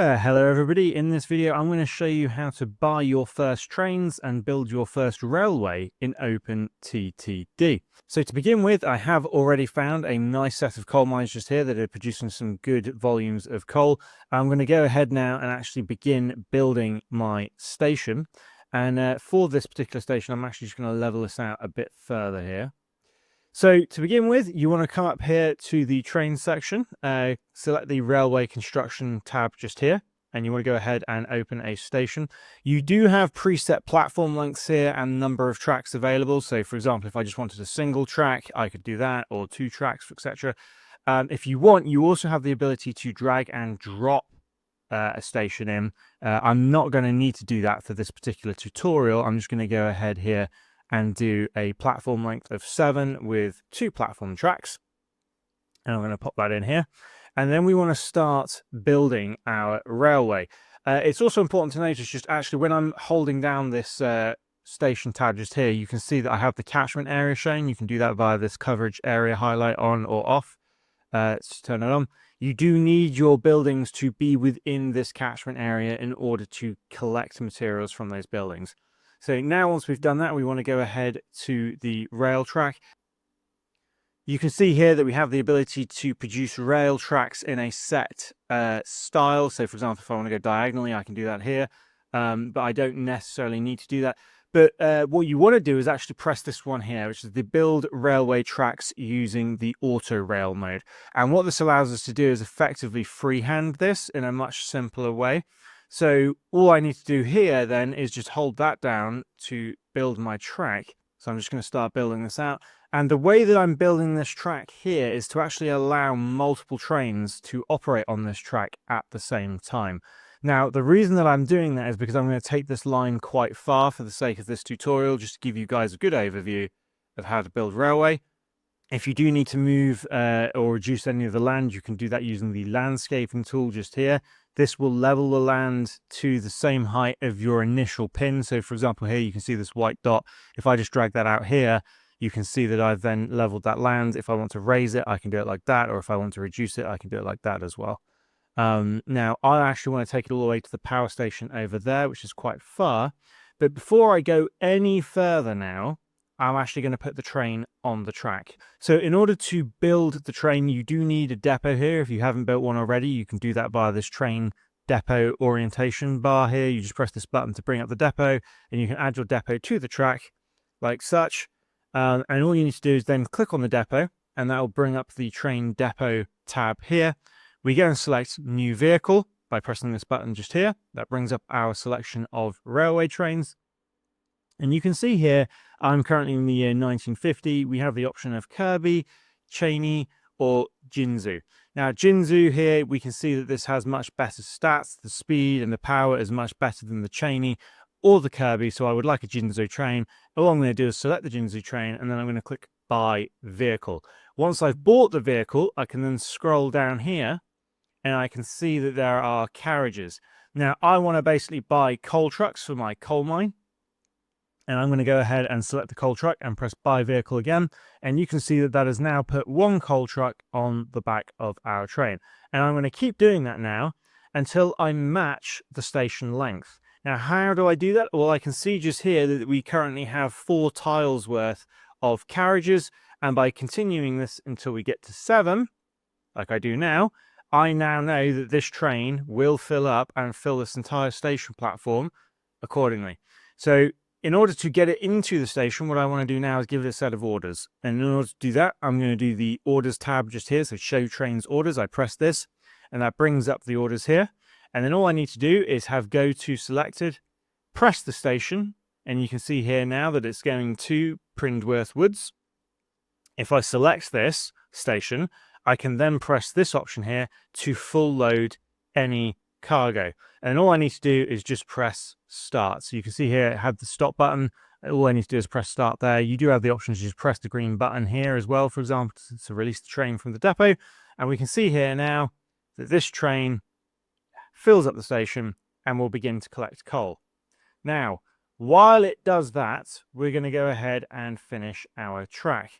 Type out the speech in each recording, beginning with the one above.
Hello everybody, in this video I'm going to show you how to buy your first trains and build your first railway in OpenTTD. So to begin with, I have already found a nice set of coal mines just here that are producing some good volumes of coal. I'm going to go ahead now and actually begin building my station. And for this particular station, I'm actually just going to level this out a bit further here. So to begin with, you want to come up here to the train section, select the railway construction tab just here, and you want to go ahead and open a station. You do have preset platform lengths here and number of tracks available. So for example, if I just wanted a single track, I could do that, or 2 tracks, etc. If you want, you also have the ability to drag and drop a station in. I'm not going to need to do that for this particular tutorial. I'm just going to go ahead here and do a platform length of 7 with 2 platform tracks. And I'm going to pop that in here. And then we want to start building our railway. It's also important to notice just actually when I'm holding down this station tab just here, you can see that I have the catchment area showing. You can do that via this coverage area highlight on or off. Let's turn it on. You do need your buildings to be within this catchment area in order to collect materials from those buildings. So now once we've done that, we want to go ahead to the rail track. You can see here that we have the ability to produce rail tracks in a set style. So for example, if I want to go diagonally, I can do that here, but I don't necessarily need to do that. But what you want to do is actually press this one here, which is the build railway tracks using the auto rail mode. And what this allows us to do is effectively freehand this in a much simpler way. So all I need to do here then is just hold that down to build my track. So I'm just going to start building this out. And the way that I'm building this track here is to actually allow multiple trains to operate on this track at the same time. Now, the reason that I'm doing that is because I'm going to take this line quite far for the sake of this tutorial, just to give you guys a good overview of how to build railway. If you do need to move or reduce any of the land, you can do that using the landscaping tool just here. This will level the land to the same height of your initial pin. So for example, here you can see this white dot. If I just drag that out here, you can see that I've then leveled that land. If I want to raise it, I can do it like that. Or if I want to reduce it, I can do it like that as well. Now, I actually want to take it all the way to the power station over there, which is quite far. But before I go any further now, I'm actually going to put the train on the track. So in order to build the train, you do need a depot here. If you haven't built one already, you can do that via this train depot orientation bar here. You just press this button to bring up the depot, and you can add your depot to the track like such. And all you need to do is then click on the depot, and that will bring up the train depot tab here. We go and select new vehicle by pressing this button just here. That brings up our selection of railway trains. And you can see here, I'm currently in the year 1950. We have the option of Kirby, Cheney, or Jinzu. Now, Jinzu here, we can see that this has much better stats. The speed and the power is much better than the Cheney or the Kirby. So I would like a Jinzu train. All I'm going to do is select the Jinzu train, and then I'm going to click Buy Vehicle. Once I've bought the vehicle, I can then scroll down here, and I can see that there are carriages. Now, I want to basically buy coal trucks for my coal mine. And I'm going to go ahead and select the coal truck and press buy vehicle again. And you can see that that has now put one coal truck on the back of our train. And I'm going to keep doing that now until I match the station length. Now, how do I do that? Well, I can see just here that we currently have 4 tiles worth of carriages. And by continuing this until we get to 7, like I do now, I now know that this train will fill up and fill this entire station platform accordingly. So in order to get it into the station, what I want to do now is give it a set of orders. And in order to do that, I'm going to do the orders tab just here. So show trains orders. I press this, and that brings up the orders here. And then all I need to do is have go to selected, press the station, and you can see here now that it's going to Prindworth Woods. If I select this station, I can then press this option here to full load any cargo. And all I need to do is just press start. So you can see here it had the stop button. All I need to do is press start there. You do have the option to just press the green button here as well, for example, to release the train from the depot. And we can see here now that this train fills up the station and will begin to collect coal. Now, while it does that, we're going to go ahead and finish our track.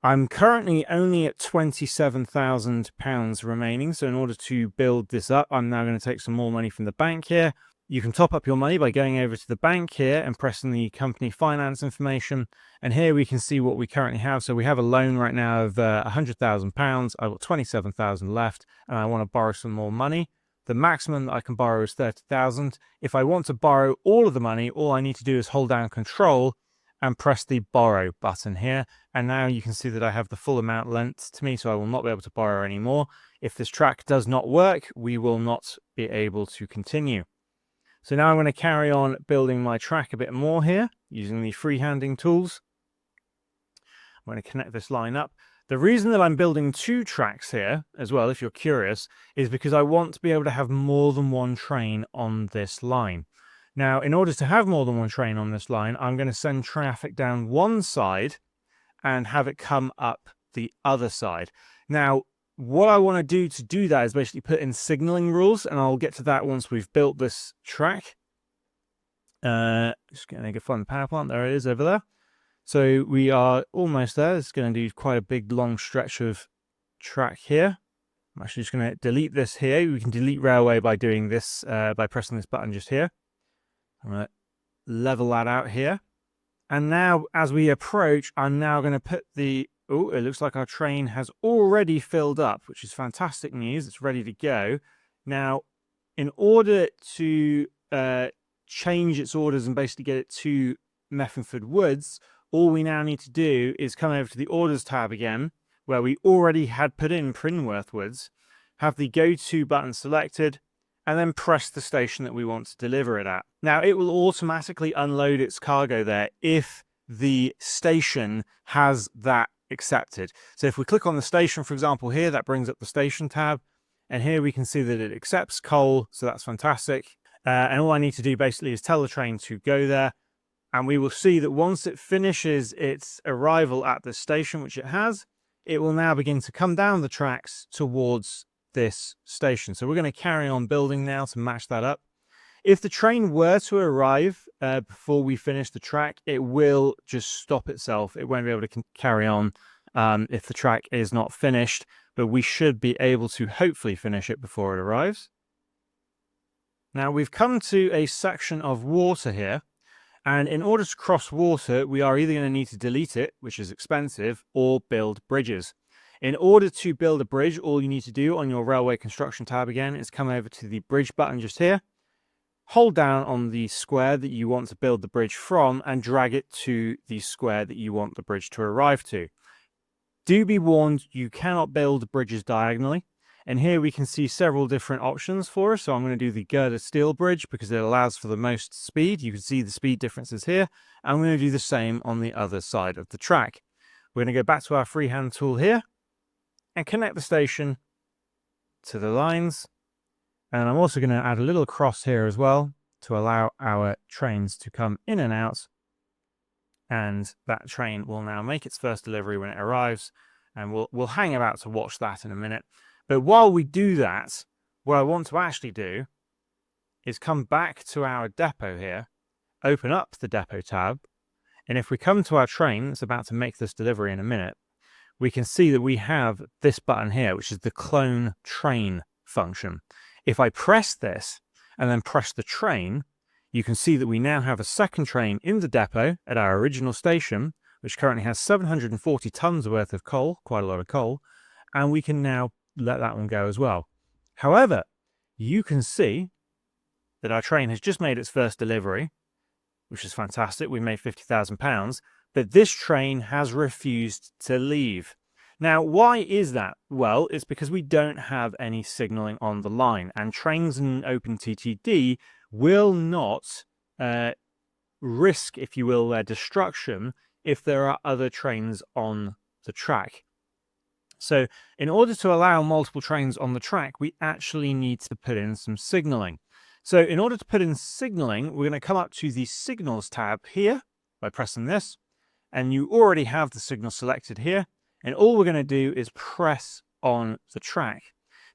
I'm currently only at £27,000 remaining. So in order to build this up, I'm now going to take some more money from the bank here. You can top up your money by going over to the bank here and pressing the company finance information. And here we can see what we currently have. So we have a loan right now of £100,000. I've got 27,000 left and I want to borrow some more money. The maximum that I can borrow is 30,000. If I want to borrow all of the money, all I need to do is hold down Control and press the borrow button here. And now you can see that I have the full amount lent to me, so I will not be able to borrow anymore. If this track does not work, we will not be able to continue. So now I'm going to carry on building my track a bit more here using the freehanding tools. I'm going to connect this line up. The reason that I'm building 2 tracks here as well, if you're curious, is because I want to be able to have more than one train on this line. Now, in order to have more than one train on this line, I'm going to send traffic down one side and have it come up the other side. Now, what I want to do that is basically put in signaling rules, and I'll get to that once we've built this track. Just going to go find the power plant. There it is over there. So we are almost there. It's going to do quite a big, long stretch of track here. I'm actually just going to delete this here. We can delete railway by doing this, by pressing this button just here. I'm going to level that out here. And now, as we approach, I'm now going to put the... Oh, it looks like our train has already filled up, which is fantastic news. It's ready to go. Now, in order to change its orders and basically get it to Meffenford Woods, all we now need to do is come over to the Orders tab again, where we already had put in Prinworth Woods, have the Go To button selected, and then press the station that we want to deliver it at. Now, it will automatically unload its cargo there if the station has that accepted. So if we click on the station, for example, here, that brings up the station tab. And here we can see that it accepts coal. So that's fantastic. And all I need to do basically is tell the train to go there. And we will see that once it finishes its arrival at the station, which it has, it will now begin to come down the tracks towards this station. So we're going to carry on building now to match that up. If the train were to arrive before we finish the track, it will just stop itself. It won't be able to carry on if the track is not finished, but we should be able to hopefully finish it before it arrives. Now we've come to a section of water here, and in order to cross water, we are either going to need to delete it, which is expensive, or build bridges. In order to build a bridge, all you need to do on your railway construction tab again is come over to the bridge button just here, hold down on the square that you want to build the bridge from, and drag it to the square that you want the bridge to arrive to. Do be warned, you cannot build bridges diagonally. And here we can see several different options for us. So I'm going to do the girder steel bridge because it allows for the most speed. You can see the speed differences here. I'm going to do the same on the other side of the track. We're going to go back to our freehand tool here and connect the station to the lines. And I'm also going to add a little cross here as well to allow our trains to come in and out. And that train will now make its first delivery when it arrives. And we'll hang about to watch that in a minute. But while we do that, what I want to actually do is come back to our depot here, open up the depot tab. And if we come to our train that's about to make this delivery in a minute, we can see that we have this button here, which is the clone train function. If I press this and then press the train, you can see that we now have a second train in the depot at our original station, which currently has 740 tons worth of coal, quite a lot of coal, and we can now let that one go as well. However, you can see that our train has just made its first delivery, which is fantastic. We made £50,000, but this train has refused to leave. Now, why is that? Well, it's because we don't have any signaling on the line, and trains in OpenTTD will not risk, if you will, their destruction if there are other trains on the track. So in order to allow multiple trains on the track, we actually need to put in some signaling. So in order to put in signaling, we're going to come up to the Signals tab here by pressing this, and you already have the signal selected here. And all we're going to do is press on the track.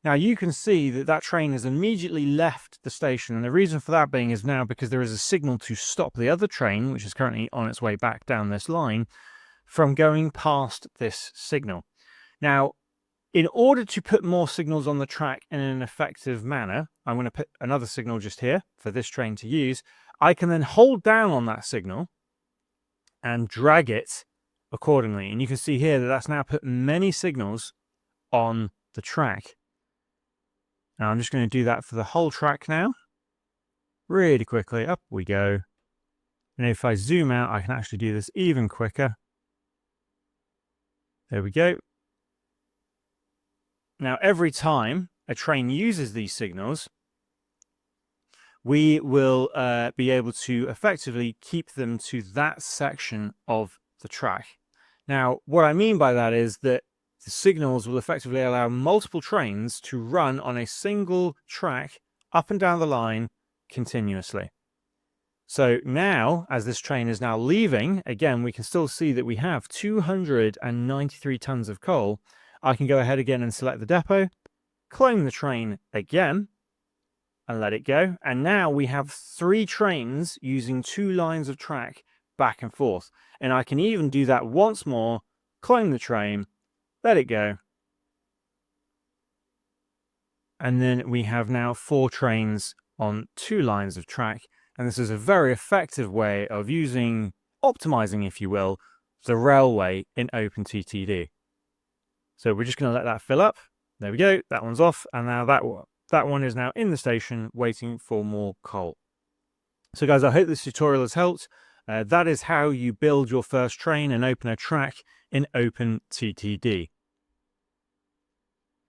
Now you can see that that train has immediately left the station. And the reason for that being is now because there is a signal to stop the other train, which is currently on its way back down this line, from going past this signal. Now, in order to put more signals on the track in an effective manner, I'm going to put another signal just here for this train to use. I can then hold down on that signal and drag it accordingly. And you can see here that that's now put many signals on the track. Now I'm just going to do that for the whole track now. Really quickly, up we go. And if I zoom out, I can actually do this even quicker. There we go. Now, every time a train uses these signals, we will be able to effectively keep them to that section of the track. Now, what I mean by that is that the signals will effectively allow multiple trains to run on a single track up and down the line continuously. So now, as this train is now leaving, again, we can still see that we have 293 tons of coal. I can go ahead again and select the depot, claim the train again, and let it go. And now we have 3 trains using 2 lines of track back and forth. And I can even do that once more, claim the train, let it go. And then we have now 4 trains on 2 lines of track. And this is a very effective way of optimizing, if you will, the railway in OpenTTD. So we're just going to let that fill up. There we go. That one's off. And now that one is now in the station waiting for more coal. So guys, I hope this tutorial has helped. That is how you build your first train and open a track in OpenTTD.